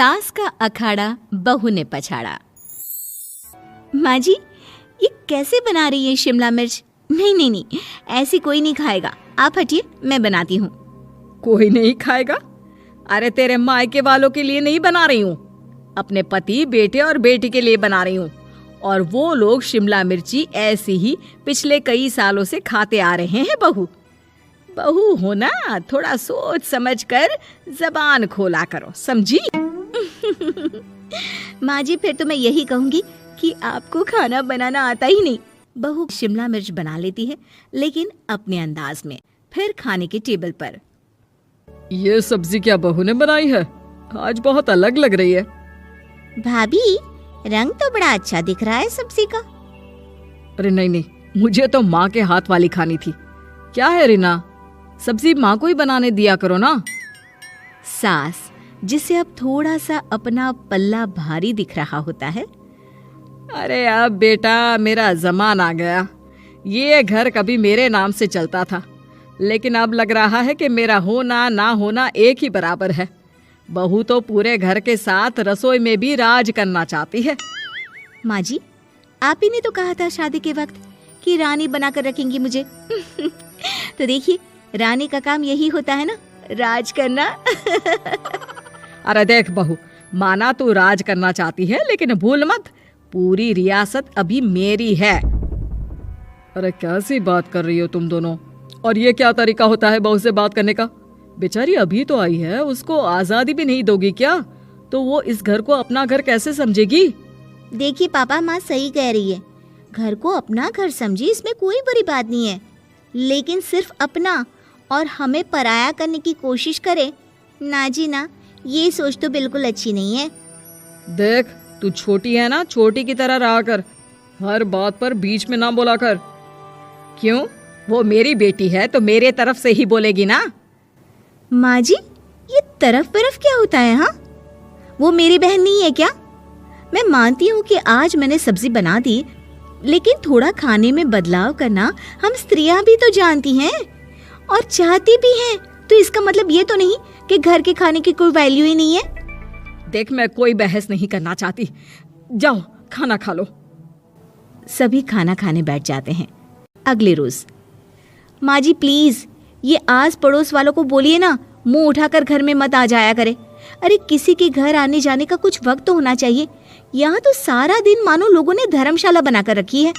सास का अखाड़ा बहू ने पछाड़ा। माँ जी, ये कैसे बना रही है शिमला मिर्च? नहीं नहीं नहीं, ऐसी कोई नहीं खाएगा। आप हटिए, मैं बनाती हूँ। कोई नहीं खाएगा? अरे तेरे मायके वालों के लिए नहीं बना रही हूँ, अपने पति, बेटे और बेटी के लिए बना रही हूँ। और वो लोग शिमला मिर्ची ऐसी ही पिछले कई सालों से खाते आ रहे हैं। बहू बहू हो ना, थोड़ा सोच समझ कर जबान खोला करो, समझी? माँ जी, फिर तो मैं यही कहूँगी कि आपको खाना बनाना आता ही नहीं। बहू शिमला मिर्च बना लेती है, लेकिन अपने अंदाज में। फिर खाने के टेबल पर, ये सब्जी क्या बहू ने बनाई है? आज बहुत अलग लग रही है। भाभी, रंग तो बड़ा अच्छा दिख रहा है सब्जी का। अरे नहीं नहीं, मुझे तो माँ के हाथ वाली खानी थी। क्या है रीना, सब्जी माँ को ही बनाने दिया करो ना। सास, जिसे अब थोड़ा सा अपना पल्ला भारी दिख रहा होता है। अरे अब बेटा मेरा जमाना आ गया। ये घर कभी मेरे नाम से चलता था, लेकिन अब लग रहा है कि मेरा होना ना होना एक ही बराबर है। बहू तो पूरे घर के साथ रसोई में भी राज करना चाहती है। माँ जी, आप ही ने तो कहा था शादी के वक्त कि रानी बनाकर रखेंगी मुझे। तो देखिए, रानी का काम यही होता है ना, राज करना। अरे देख बहू, माना तू राज करना चाहती है, लेकिन भूल मत, पूरी रियासत अभी मेरी है। अरे कैसी बात कर रही हो तुम दोनों? और ये क्या तरीका होता है बहू से बात करने का? बेचारी अभी तो आई है, उसको आजादी भी नहीं दोगी क्या? तो वो इस घर को अपना घर कैसे समझेगी? देखिए पापा, माँ सही कह रही है। घर को अपना घर समझी, इसमें कोई बुरी बात नहीं है। लेकिन सिर्फ अपना और हमें पराया करने की कोशिश करे ना जी ना, ये सोच तो बिल्कुल अच्छी नहीं है। देख, तू छोटी है ना, छोटी की तरह रहा कर। हर बात पर बीच में ना बोला कर। क्यों? वो मेरी बेटी है तो मेरे तरफ से ही बोलेगी ना। माँ जी, ये तरफ परफ क्या होता है? हाँ, वो मेरी बहन नहीं है क्या? मैं मानती हूँ कि आज मैंने सब्जी बना दी, लेकिन थोड़ा खाने में बदलाव करना हम स्त्रियां भी तो जानती हैं और चाहती भी हैं। तो इसका मतलब ये तो नहीं कि घर के खाने की कोई वैल्यू ही नहीं है। देख, मैं कोई बहस नहीं करना चाहती, जाओ खाना खा लो। सभी खाना खाने बैठ जाते हैं। अगले रोज, माँ जी प्लीज, ये आस पड़ोस वालों को बोलिए ना, मुंह उठाकर घर में मत आ जाया करे। अरे किसी के घर आने जाने का कुछ वक्त तो होना चाहिए। यहाँ तो सारा दिन मानो लोगों ने धर्मशाला बनाकर रखी है।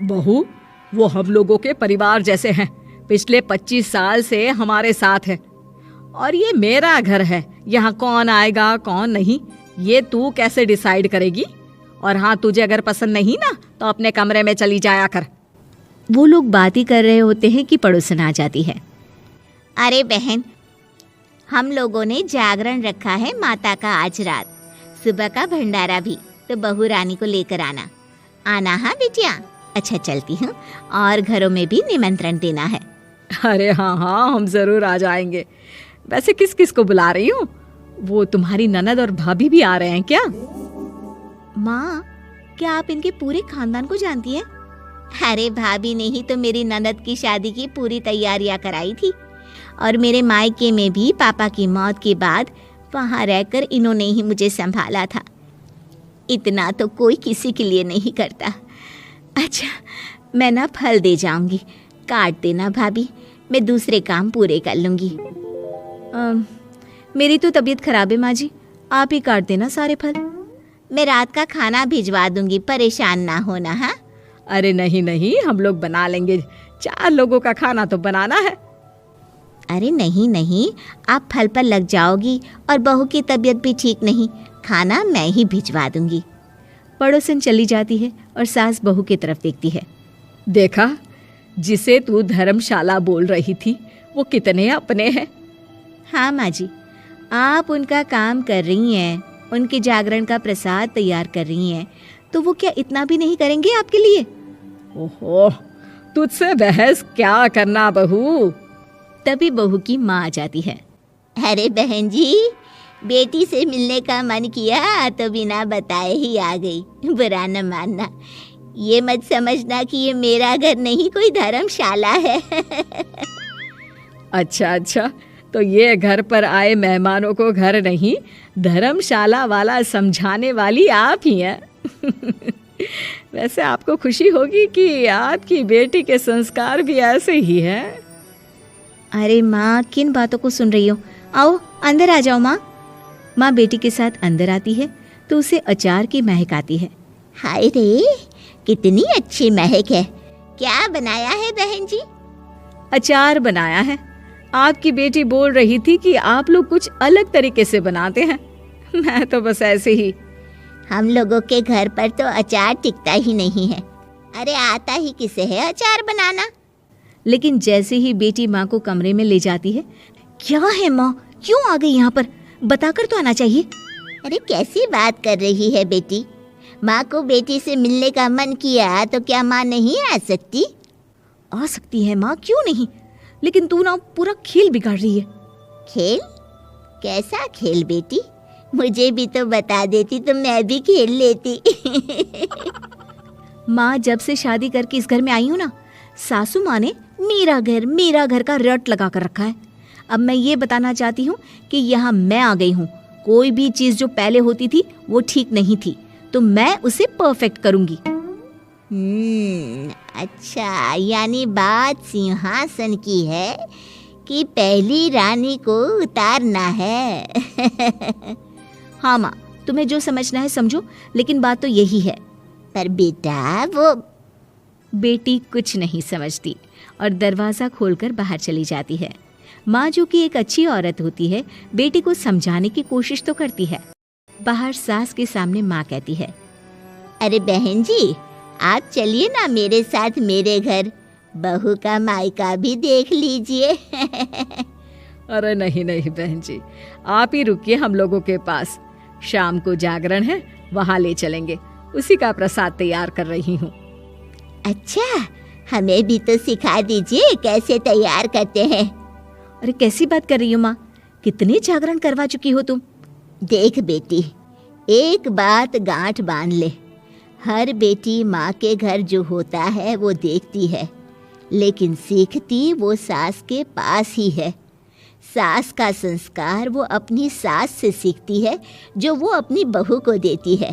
बहू, वो हम लोगों के परिवार जैसे हैं, पिछले 25 साल से हमारे साथ है। और ये मेरा घर है, यहाँ कौन आएगा कौन नहीं ये तू कैसे डिसाइड करेगी? और हाँ, तुझे अगर पसंद नहीं ना तो अपने कमरे में चली जाया कर। वो लोग बात ही कर रहे होते हैं कि पड़ोसन आ जाती है। अरे बहन, हम लोगों ने जागरण रखा है माता का आज रात, सुबह का भंडारा भी, तो बहू रानी को लेकर आना। आना हाँ बिटिया? अच्छा चलती हूँ, और घरों में भी निमंत्रण देना है। अरे हाँ हाँ, हम जरूर आ जाएंगे। वैसे किस किस को बुला रही हूँ? वो तुम्हारी ननद और भाभी भी आ रहे हैं क्या? माँ, क्या आप इनके पूरे खानदान को जानती हैं? अरे भाभी ने ही तो मेरी ननद की शादी की पूरी तैयारियां कराई थी, और मेरे मायके में भी पापा की मौत के बाद वहाँ रहकर इन्होंने ही मुझे संभाला था। इतना तो कोई किसी के लिए नहीं करता। अच्छा, मैं ना फल दे जाऊंगी, काट देना भाभी, मैं दूसरे काम पूरे कर लूंगी। मेरी तो तबीयत खराब है माँ जी, आप ही काट देना सारे फल। मैं रात का खाना भिजवा दूंगी, परेशान ना होना। हाँ? अरे नहीं नहीं, हम लोग बना लेंगे, 4 लोगों का खाना तो बनाना है। अरे नहीं नहीं, आप फल पर लग जाओगी और बहू की तबीयत भी ठीक नहीं, खाना मैं ही भिजवा दूंगी। पड़ोसन चली जाती है और सास बहू की तरफ देखती है। देखा, जिसे तू धर्मशाला बोल रही थी वो कितने अपने हैं। हाँ माँ जी, आप उनका काम कर रही हैं, उनके जागरण का प्रसाद तैयार कर रही हैं, तो वो क्या इतना भी नहीं करेंगे आपके लिए? ओहो, तुझसे बहस क्या करना बहू। तभी बहू की माँ आ जाती है। अरे बहन जी, बेटी से मिलने का मन किया तो बिना बताए ही आ गई, बुरा न मानना। ये मत समझना कि ये मेरा घर नहीं, कोई धर्मशाला है। अच्छा अच्छा, तो ये घर पर आए मेहमानों को घर नहीं धर्मशाला वाला समझाने वाली आप ही हैं। वैसे आपको खुशी होगी कि आपकी बेटी के संस्कार भी ऐसे ही हैं। अरे माँ, किन बातों को सुन रही हो? आओ अंदर आ जाओ माँ। माँ बेटी के साथ अंदर आती है तो उसे अचार की महक आती है। हाय रे, कितनी अच्छी महक है। क्या बनाया है बहन जी? अचार बनाया है। आपकी बेटी बोल रही थी कि आप लोग कुछ अलग तरीके से बनाते हैं। मैं तो बस ऐसे ही। हम लोगों के घर पर तो अचार टिकता ही नहीं है। अरे आता ही किसे है अचार बनाना? लेकिन जैसे ही बेटी माँ को कमरे में ले जाती है, क्या है माँ, क्यों आ गई यहाँ पर? बताकर तो आना चाहिए। अरे कैसी बात कर रही है बेटी? माँ को बेटी से मिलने का मन किया तो क्या माँ नहीं आ सकती? आ सकती है माँ, क्यों नहीं, लेकिन तू ना पूरा खेल बिगाड़ रही है। खेल? कैसा खेल बेटी? मुझे भी तो बता देती तो मैं भी खेल लेती। माँ, जब से शादी करके इस घर में आई हूँ ना, सासू माँ ने मेरा घर का रट लगा कर रखा है। अब मैं ये बताना चाहती हूँ कि यहाँ मैं आ गई हूँ। कोई भी चीज़ जो पहले होती थी वो ठीक नहीं थी, तो मैं उसे परफेक्ट करूँगी। अच्छा, यानी बात सिंहासन की है कि पहली रानी को उतारना है। हाँ माँ, तुम्हें जो समझना है समझो, लेकिन बात तो यही है। पर बेटा वो बेटी कुछ नहीं समझती और दरवाज़ा खोलकर बाहर चली जाती है। माँ, जो कि एक अच्छी औरत होती है, बेटी को समझाने की कोशिश तो करती है। बाहर सास के सामने माँ कहती है, अरे बहन जी, आप चलिए ना मेरे साथ मेरे घर, बहू का मायका भी देख लीजिए। अरे नहीं नहीं बहन जी, आप ही रुकिए हम लोगों के पास। शाम को जागरण है, वहाँ ले चलेंगे। उसी का प्रसाद तैयार कर रही हूँ। अच्छा, हमें भी तो सिखा दीजिए कैसे तैयार करते हैं। अरे कैसी बात कर रही हो माँ, कितने जागरण करवा चुकी हो तुम? देख बेटी, एक बात गांठ बांध ले। हर बेटी माँ के घर जो होता है वो देखती है, लेकिन सीखती वो सास के पास ही है। सास का संस्कार वो अपनी सास से सीखती है, जो वो अपनी बहू को देती है।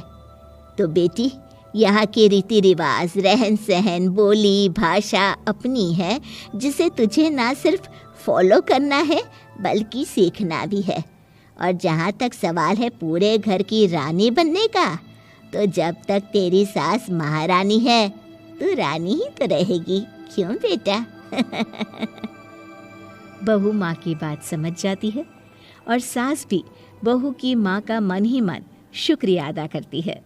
तो बेटी, यहाँ के रीति रिवाज, रहन सहन, बोली भाषा अपनी है, जिसे तुझे ना सिर्फ फॉलो करना है बल्कि सीखना भी है। और जहाँ तक सवाल है पूरे घर की रानी बनने का, तो जब तक तेरी सास महारानी है, तू रानी ही तो रहेगी। क्यों बेटा? बहू माँ की बात समझ जाती है और सास भी बहू की माँ का मन ही मन शुक्रिया अदा करती है।